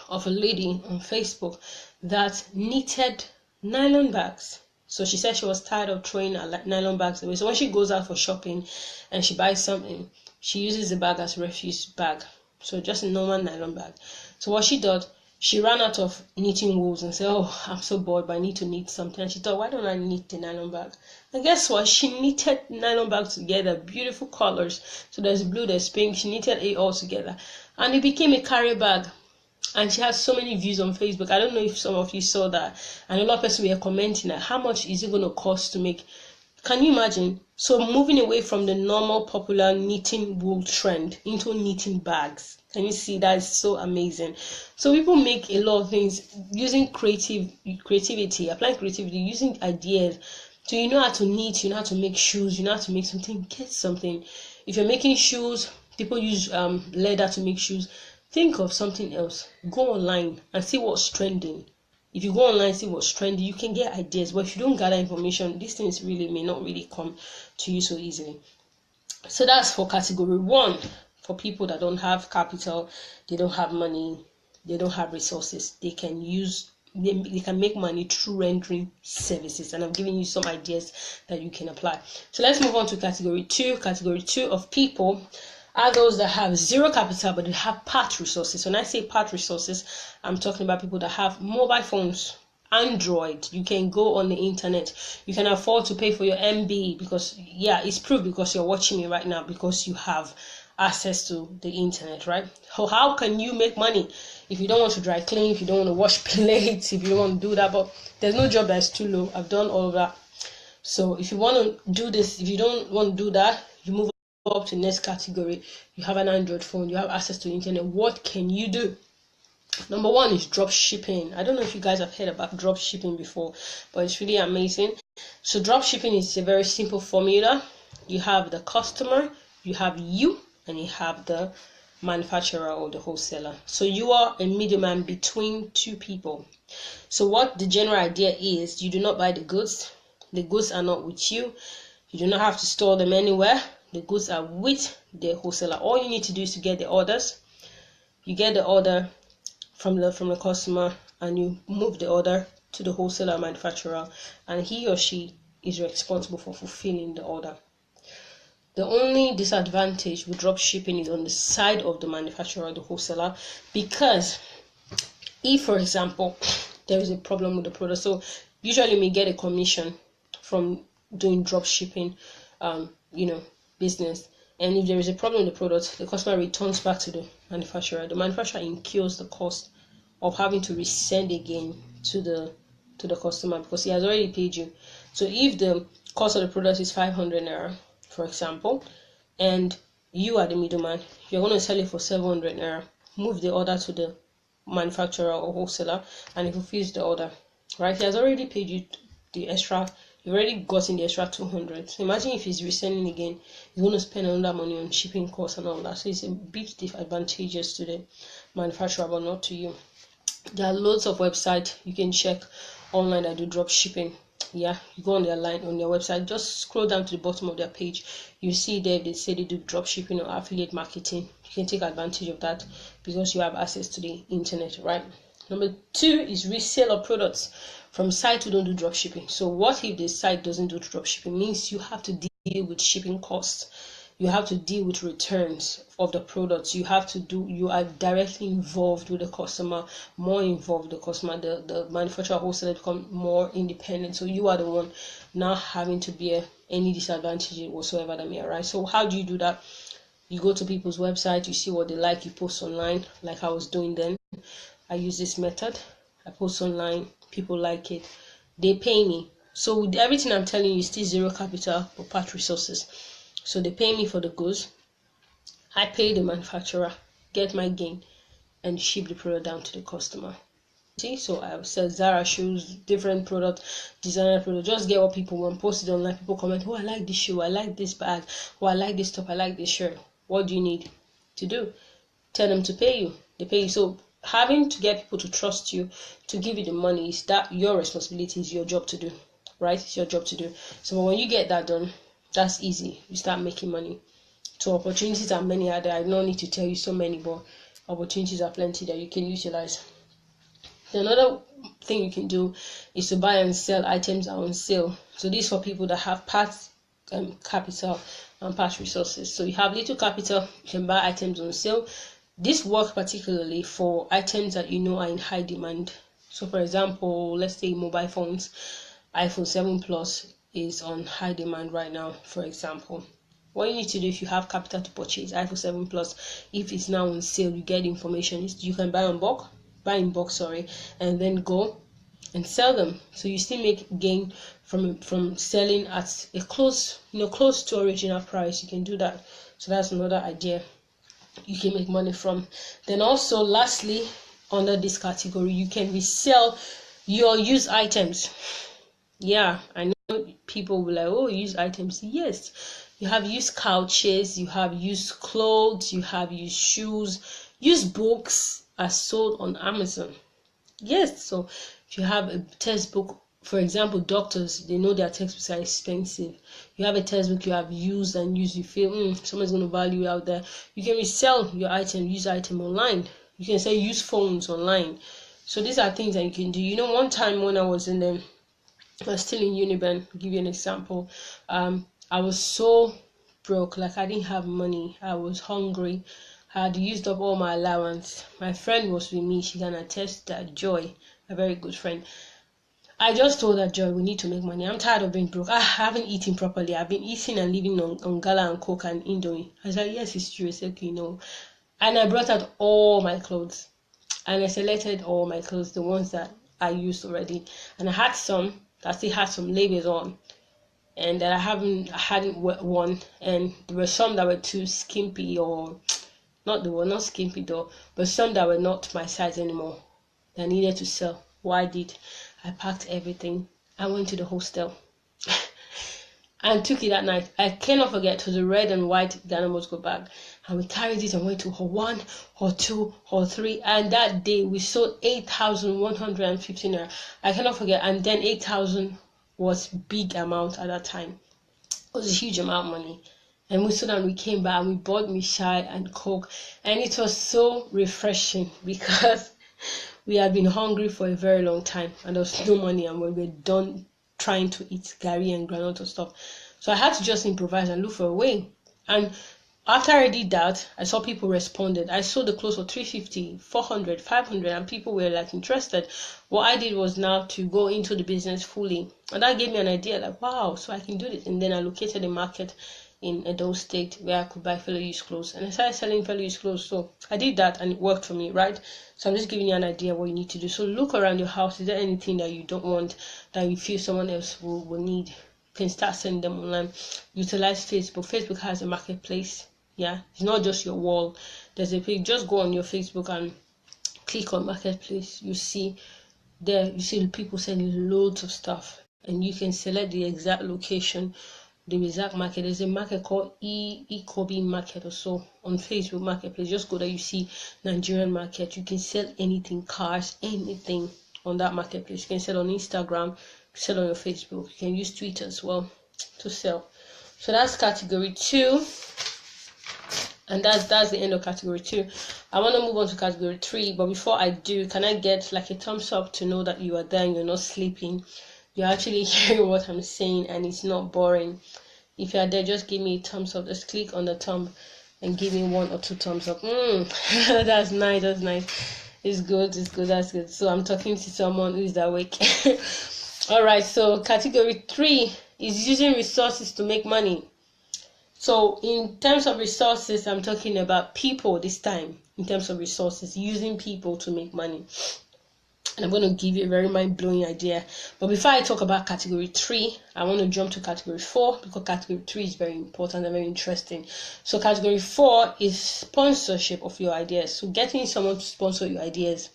of a lady on Facebook that knitted nylon bags. So she said she was tired of throwing her nylon bags away. So when she goes out for shopping and she buys something, she uses the bag as a refuse bag. So just a normal nylon bag. So what she did, she ran out of knitting wools and said, I'm so bored, but I need to knit something. And she thought, why don't I knit the nylon bag? And guess what? She knitted nylon bags together, beautiful colors. So there's blue, there's pink. She knitted it all together. And it became a carry bag. And she has so many views on Facebook. I don't know if some of you saw that. And a lot of people were commenting, how much is it going to cost to make? Can you imagine? So moving away from the normal popular knitting wool trend into knitting bags. Can you see? That is so amazing. So people make a lot of things using creativity, applying creativity, using ideas. So you know how to knit, you know how to make shoes, you know how to make something, get something. If you're making shoes, people use leather to make shoes. Think of something else. Go online and see what's trending. If you go online and see what's trending, you can get ideas. But if you don't gather information, these things may not really come to you so easily. So that's for category 1. For people that don't have capital, they don't have money, they don't have resources. They can make money through rendering services. And I'm giving you some ideas that you can apply. So let's move on to category 2. Category 2 of people are those that have zero capital but they have part resources. When I say part resources, I'm talking about people that have mobile phones, Android. You can go on the internet. You can afford to pay for your MB because, it's proof because you're watching me right now because you have access to the internet, right? So how can you make money if you don't want to dry clean, if you don't want to wash plates, if you don't want to do that? But there's no job that's too low. I've done all of that. So if you want to do this, if you don't want to do that, you move up to the next category. You have an Android phone, you have access to the internet. What can you do? Number 1 is drop shipping. I don't know if you guys have heard about drop shipping before, but it's really amazing. So drop shipping is a very simple formula. You have the customer, you have you, and you have the manufacturer or the wholesaler. So you are a middleman between two people. So what the general idea is, you do not buy the goods. The goods are not with you. You do not have to store them anywhere. The goods are with the wholesaler. All you need to do is to get the orders. You get the order from the customer and you move the order to the wholesaler manufacturer, and he or she is responsible for fulfilling the order. The only disadvantage with drop shipping is on the side of the manufacturer or the wholesaler, because if, for example, there is a problem with the product, so usually we get a commission from doing drop shipping, business. And if there is a problem with the product, the customer returns back to the manufacturer. The manufacturer incurs the cost of having to resend again to the customer because he has already paid you. So if the cost of the product is 500 naira, for example, and you are the middleman, you're going to sell it for 700 naira. Move the order to the manufacturer or wholesaler, and he fulfills the order. Right? He has already paid you the extra. You've already gotten the extra 200. So imagine if he's resending again, he's going to spend another money on shipping costs and all that. So it's a bit disadvantageous to the manufacturer, but not to you. There are loads of websites you can check online that do drop shipping. You go on their website, just scroll down to the bottom of their page. You see there they say they do drop shipping or affiliate marketing. You can take advantage of that because you have access to the internet, right? Number 2 is resale of products from sites who don't do drop shipping. So what if the site doesn't do drop shipping? Means you have to deal with shipping costs. You have to deal with returns of the products. You are directly involved with the customer, more involved with the customer. The manufacturer wholesaler become more independent. So you are the one now having to bear any disadvantages whatsoever that may arise. So how do you do that? You go to people's website, you see what they like, you post online, like I was doing then. I use this method. I post online, people like it, they pay me. So with everything I'm telling you, still zero capital or part resources. So they pay me for the goods, I pay the manufacturer, get my gain, and ship the product down to the customer. See, so I sell Zara shoes, different product, designer product, just get what people want, post it online, people comment, oh, I like this shoe, I like this bag, oh, I like this top, I like this shirt. What do you need to do? Tell them to pay you. They pay you. So having to get people to trust you, to give you the money, is that your responsibility, is your job to do, right? It's your job to do. So when you get that done, that's easy. You start making money. So opportunities are many out there. I don't need to tell you so many, but opportunities are plenty that you can utilize. Another thing you can do is to buy and sell items that are on sale. So this is for people that have part capital and part resources. So you have little capital, you can buy items on sale. This works particularly for items that you know are in high demand. So for example, let's say mobile phones, iPhone 7 Plus is on high demand right now, for example. What you need to do, if you have capital to purchase iPhone 7 Plus, if it's now on sale, you get information. You can buy in bulk, and then go and sell them. So you still make gain from selling at a close to original price. You can do that. So that's another idea you can make money from. Then also, lastly, under this category, you can resell your used items. Yeah, I know people will like, oh, used items. Yes, you have used couches, you have used clothes, you have used shoes, used books are sold on Amazon. Yes, so if you have a textbook, for example, doctors, they know their textbooks are expensive. You have a textbook you have used, you feel someone's going to value it out there. You can resell your used item online. You can sell used phones online. So these are things that you can do. One time when I was still in Uniben, I'll give you an example. I was so broke, like I didn't have money. I was hungry. I had used up all my allowance. My friend was with me. She can attest that, Joy, a very good friend. I just told her, Joy, we need to make money. I'm tired of being broke. I haven't eaten properly. I've been eating and living on Gala and Coke and Indomie. I said, yes, it's true. I said, okay, no. And I brought out all my clothes. And I selected all my clothes, the ones that I used already. And I had some that still had some labels on, and that I hadn't worn. And there were some that were too skimpy, or not skimpy though, but some that were not my size anymore that I needed to sell. What I did, I packed everything. I went to the hostel and took it that night. I cannot forget, it was a red and white Ghana Moscow bag, and we carried it and went to hall 1, hall 2, hall 3, and that day we sold 8,150 naira. I cannot forget. And then 8,000 was big amount at that time. It was a huge amount of money. And we sold, and we came back and we bought Mishai and Coke, and it was so refreshing because we had been hungry for a very long time and there was no money, and we were done trying to eat gari and granola stuff. So I had to just improvise and look for a way. And after I did that, I saw people responded. I sold the clothes for 350, 400, 500, and people were like interested. What I did was now to go into the business fully, and that gave me an idea, like, wow, so I can do this. And then I located a market in Edo State where I could buy fellow use clothes, and I started selling fellow use clothes. So I did that and it worked for me, right? So I'm just giving you an idea what you need to do. So look around your house. Is there anything that you don't want that you feel someone else will need? You can start selling them online. Utilize Facebook. Facebook has a marketplace. Yeah, it's not just your wall. There's a page. Just go on your Facebook and click on marketplace. You see people selling loads of stuff, and you can select the exact location, the exact market. There's a market called Ikobi market or so on Facebook marketplace. Just go there, you see Nigerian market. You can sell anything, cars, anything on that marketplace. You can sell on Instagram, sell on your Facebook. You can use Twitter as well to sell. So that's category 2. And that's the end of category 2. I want to move on to category 3, but before I do, can I get like a thumbs up to know that you are there and you're not sleeping? You're actually hearing what I'm saying and it's not boring. If you are there, just give me a thumbs up. Just click on the thumb and give me 1 or 2 thumbs up. That's nice. That's nice. It's good. That's good. So I'm talking to someone who is awake. All right. So category 3 is using resources to make money. So in terms of resources, I'm talking about people this time. In terms of resources, using people to make money. And I'm going to give you a very mind-blowing idea. But before I talk about category 3, I want to jump to category 4 because category 3 is very important and very interesting. So category 4 is sponsorship of your ideas. So getting someone to sponsor your ideas.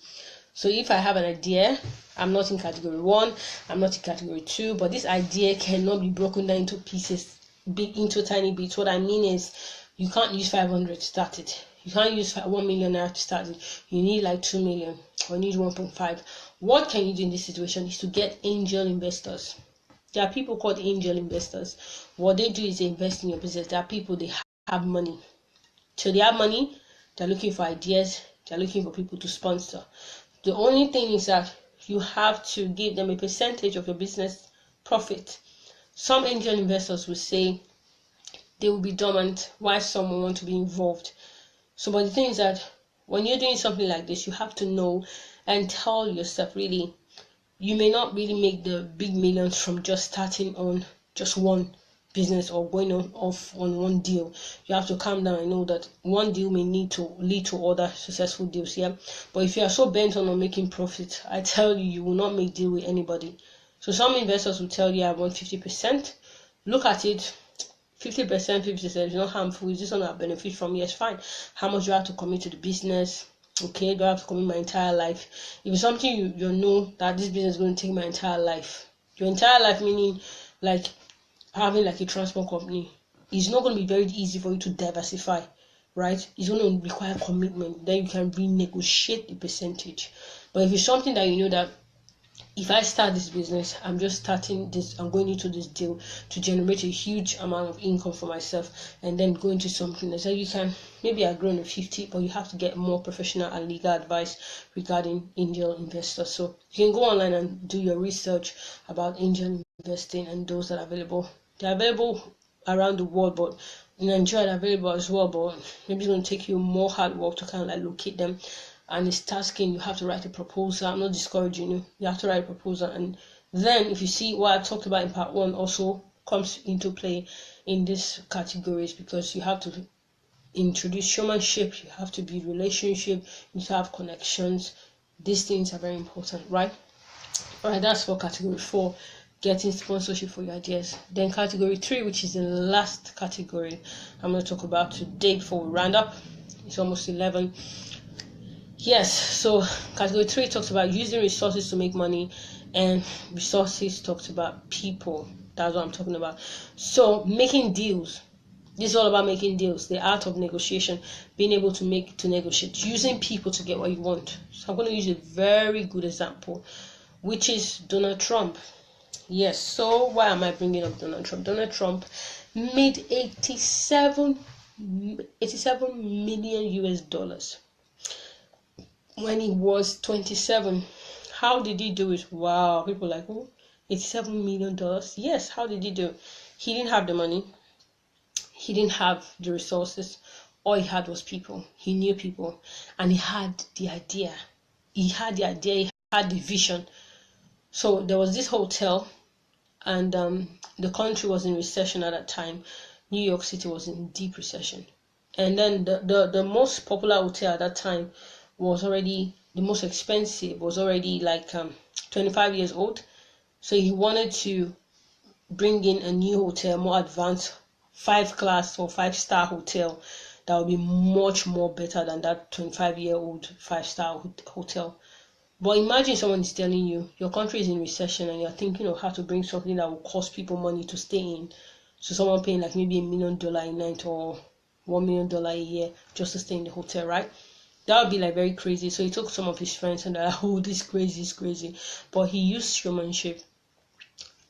So if I have an idea, I'm not in category 1, I'm not in category 2, but this idea cannot be broken down into pieces, into tiny bits. What I mean is you can't use 500 to start it. You can't use 1 million naira to start it. You need like 2 million or you need 1.5. What can you do in this situation is to get angel investors. There are people called angel investors. What they do is they invest in your business. There are people, they have money. So they have money, they're looking for ideas, they're looking for people to sponsor. The only thing is that you have to give them a percentage of your business profit. Some angel investors will say they will be dormant while some will want to be involved. So, but the thing is that when you're doing something like this, you have to know and tell yourself, really, you may not really make the big millions from just starting on just one business or going off on one deal. You have to calm down and know that one deal may need to lead to other successful deals. Yeah, but if you are so bent on making profit, I tell you, you will not make deal with anybody. So some investors will tell you, I want 50%. Look at it. 50%, 50% is not harmful. Is this something I benefit from? Yes, fine. How much do I have to commit to the business? Okay, do I have to commit my entire life? If it's something you know that this business is going to take my entire life, your entire life meaning like having like a transport company, it's not going to be very easy for you to diversify, right? It's going to require commitment. Then you can renegotiate the percentage. But if it's something that you know that if I start this business, I'm just starting this, I'm going into this deal to generate a huge amount of income for myself and then go into something else. So you can maybe agree on a 50, but you have to get more professional and legal advice regarding angel investors. So you can go online and do your research about angel investing and those that are available. They're available around the world, but in Nigeria they're available as well, but maybe it's going to take you more hard work to kind of like locate them. And it's tasking, you have to write a proposal. I'm not discouraging you. You have to write a proposal. And then if you see what I talked about in part 1 also comes into play in these categories, because you have to introduce showmanship, you have to build relationship, you have to have connections. These things are very important, right? Alright, that's for category 4, getting sponsorship for your ideas. Then category 3, which is the last category I'm going to talk about today before we round up. It's almost 11. Yes, so category 3 talks about using resources to make money, and resources talks about people. That's what I'm talking about. So making deals. This is all about making deals, the art of negotiation, being able to negotiate, using people to get what you want. So I'm going to use a very good example, which is Donald Trump. Yes, so why am I bringing up Donald Trump? Donald Trump made 87 million US dollars when he was 27. How did he do it? Wow, people are like, oh, $87 million. Yes, how did he do it? He didn't have the money. He didn't have the resources. All he had was people. He knew people. And he had the idea. He had the vision. So there was this hotel, and the country was in recession at that time. New York City was in deep recession. And then the most popular hotel at that time was already, the most expensive, was already like 25 years old. So he wanted to bring in a new hotel, more advanced, 5-class or 5-star hotel that would be much more better than that 25-year-old 5-star hotel. But imagine someone is telling you your country is in recession and you're thinking of how to bring something that will cost people money to stay in. So someone paying like maybe $1 million a night or $1 million a year just to stay in the hotel, right? That would be like very crazy. So he took some of his friends and they're like, oh, this is crazy. But he used showmanship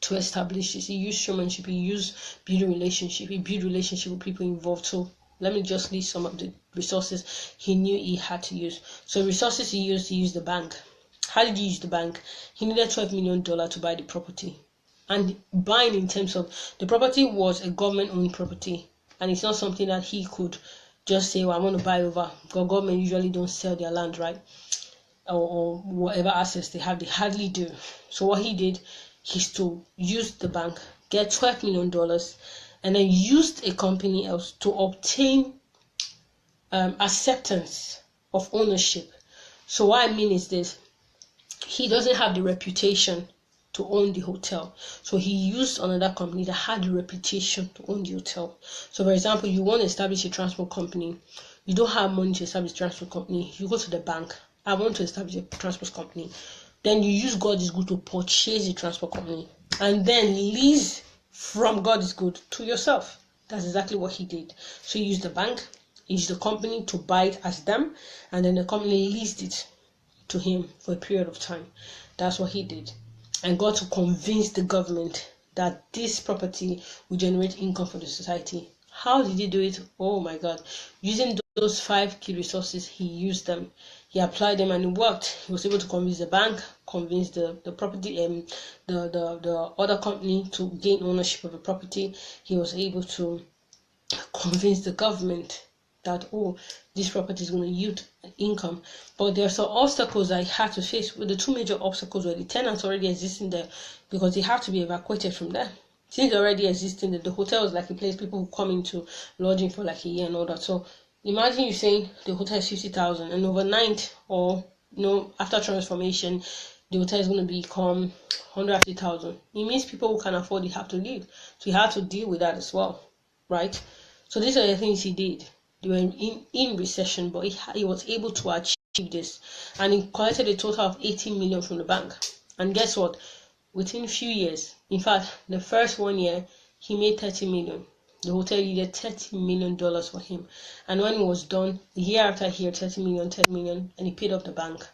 to establish this. He used showmanship. He used building relationship. He built relationship with people involved. So Let me just list some of the resources he knew he had to use. So resources he used the bank. How did he use the bank? He needed $12 million to buy the property. And buying in terms of the property was a government-owned property, and it's not something that he could just say, well, I want to buy over. Because government usually don't sell their land, right? Or whatever assets they have, they hardly do. So what he did is to use the bank, get $12 million, and then used a company else to obtain acceptance of ownership. So what I mean is this: he doesn't have the reputation to own the hotel, so he used another company that had the reputation to own the hotel. So for example, you want to establish a transport company, you don't have money to establish a transport company, you go to the bank, I want to establish a transport company. Then you use God is good to purchase the transport company and then lease from God is good to yourself. That's exactly what he did. So he used the bank, he used the company to buy it as them, and then the company leased it to him for a period of time. That's what he did, and got to convince the government that this property will generate income for the society. How did he do it? Oh my God. Using those 5 key resources, he used them, he applied them, and it worked. He was able to convince the bank, convince the property and the other company to gain ownership of the property. He was able to convince the government that, oh, this property is going to yield income. But there are some obstacles I had to face. With the 2 major obstacles were the tenants already existing there, because they have to be evacuated from there. Since they're already existing, the hotel is like a place people who come into lodging for like a year and all that. So imagine you saying the hotel is 50,000, and overnight, or after transformation, the hotel is going to become 150,000. It means people who can afford it have to leave. So you have to deal with that as well, right? So these are the things he did. They were in recession, but he was able to achieve this, and he collected a total of 18 million from the bank. And guess what? Within a few years, in fact, the first 1 year, he made 30 million. The hotel needed $30 million for him, and when it was done, the year after, he had 30 million, and he paid off the bank,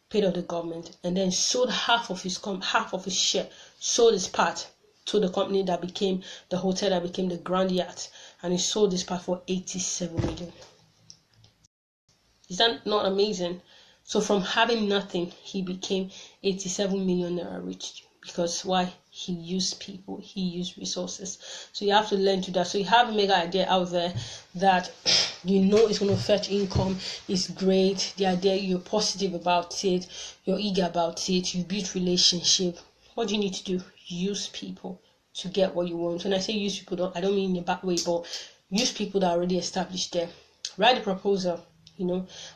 paid off the government, and then sold half of his share, sold his part to the company that became the hotel, that became the Grand Yacht, and he sold this part for 87 million. Is that not amazing? So from having nothing, he became 87 million naira rich. Because why? He used people, he used resources. So you have to learn to that. So you have a mega idea out there that it's going to fetch income, it's great, the idea, you're positive about it, you're eager about it, you build relationship. What do you need to do? Use people to get what you want. When I say use people, I don't mean in a bad way, but use people that are already established there. Write a proposal.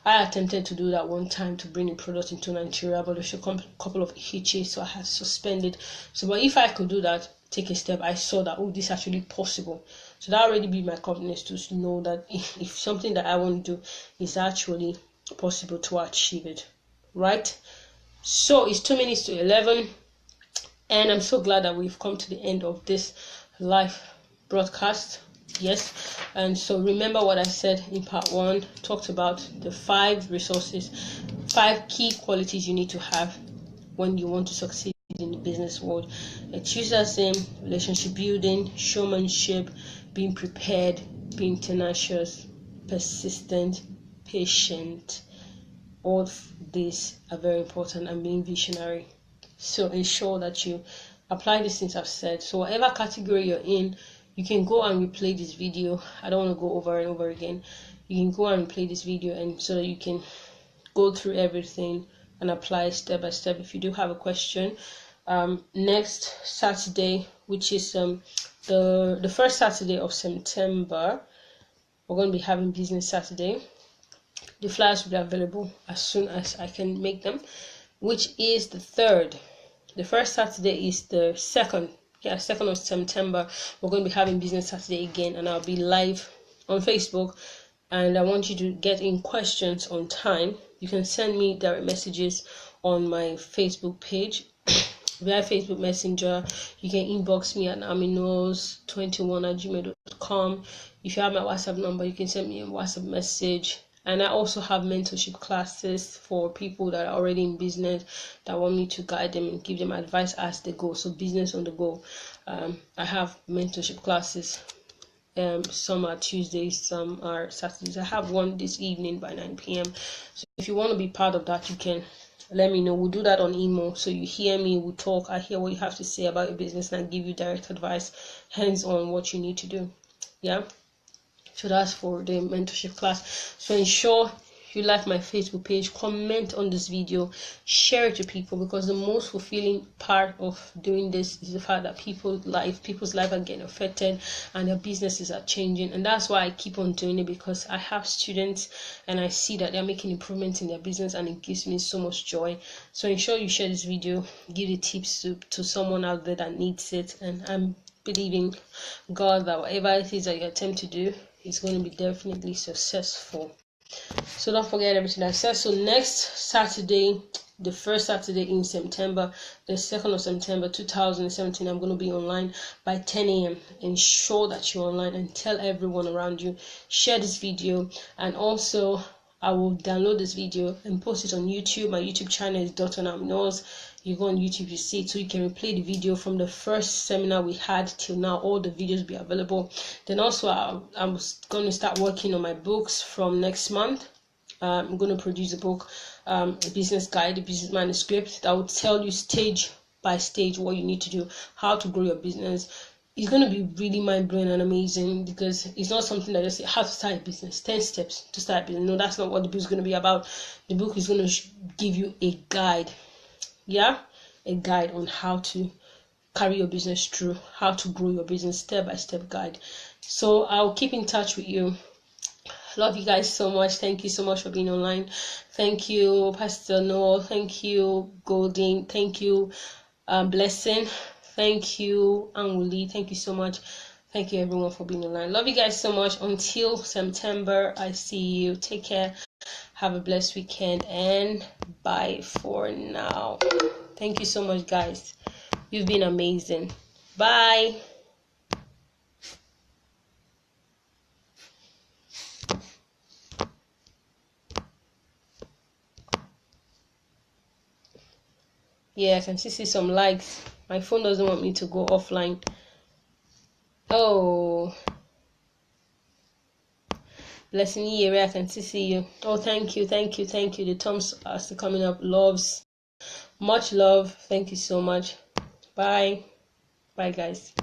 I attempted to do that one time to bring a product into Nigeria, but there's a couple of hitches, so I had to suspend it. So, but if I could do that, take a step, I saw that, this is actually possible. So that already be my confidence to know that if something that I want to do is actually possible to achieve it, right? So it's 2 minutes to 11, and I'm so glad that we've come to the end of this live broadcast. Yes, and so remember what I said in part 1, talked about the 5 resources, 5 key qualities you need to have when you want to succeed in the business world. It's usually the same: relationship building, showmanship, being prepared, being tenacious, persistent, patient. All of these are very important, and being visionary. So ensure that you apply these things I've said. So whatever category you're in, you can go and replay this video. I don't want to go over and over again. You can go and replay this video, and so that you can go through everything and apply step by step. If you do have a question, next Saturday, which is the first Saturday of September, we're going to be having Business Saturday. The flyers will be available as soon as I can make them, which is the 3rd. The first Saturday is the 2nd. 2nd of September. We're going to be having Business Saturday again, and I'll be live on Facebook, and I want you to get in questions on time. You can send me direct messages on my Facebook page via Facebook Messenger. You can inbox me at aminos21@gmail.com. If you have my WhatsApp number, you can send me a WhatsApp message. And I also have mentorship classes for people that are already in business that want me to guide them and give them advice as they go. So business on the go. I have mentorship classes Some are Tuesdays, some are Saturdays. I have one this evening by 9 p.m. So if you want to be part of that, you can let me know. We'll do that on email. So you hear me, we'll talk. I hear what you have to say about your business and I give you direct advice, hands on what you need to do. Yeah. So that's for the mentorship class. So ensure you like my Facebook page, comment on this video, share it to people, because the most fulfilling part of doing this is the fact that people's life are getting affected and their businesses are changing. And that's why I keep on doing it, because I have students and I see that they're making improvements in their business and it gives me so much joy. So ensure you share this video, give the tips to someone out there that needs it, and I'm believing God that whatever it is that you attempt to do, it's going to be definitely successful. So don't forget everything I said. So next Saturday, the first Saturday in September, the 2nd of September 2017, I'm going to be online by 10 a.m. Ensure that you're online and tell everyone around you. Share this video, and also I will download this video and post it on YouTube. My YouTube channel is Dr. Knows. You go on YouTube, you see it, so you can replay the video from the first seminar we had till now. All the videos will be available. Then also I'm going to start working on my books from next month. I'm going to produce a book, a business guide, a business manuscript that will tell you stage by stage what you need to do, how to grow your business. It's going to be really mind-blowing and amazing, because it's not something that just say how to start a business, 10 steps to start a business. No, that's not what the book is going to be about. The book is going to give you a guide. Yeah, a guide on how to carry your business through, how to grow your business, step-by-step guide. So I'll keep in touch with you. Love you guys so much. Thank you so much for being online. Thank you, Pastor Noel. Thank you, Golden. Thank you, Blessing. Thank you, Anguli. Thank you so much. Thank you everyone for being online. Love you guys so much. Until September, I see you. Take care. Have a blessed weekend, and bye for now. Thank you so much, guys. You've been amazing. Bye. Yeah, I can see some likes. My phone doesn't want me to go offline. Oh, Blessing you, I can see you. Oh, thank you. The thumbs are still coming up. Loves, much love. Thank you so much. Bye, guys.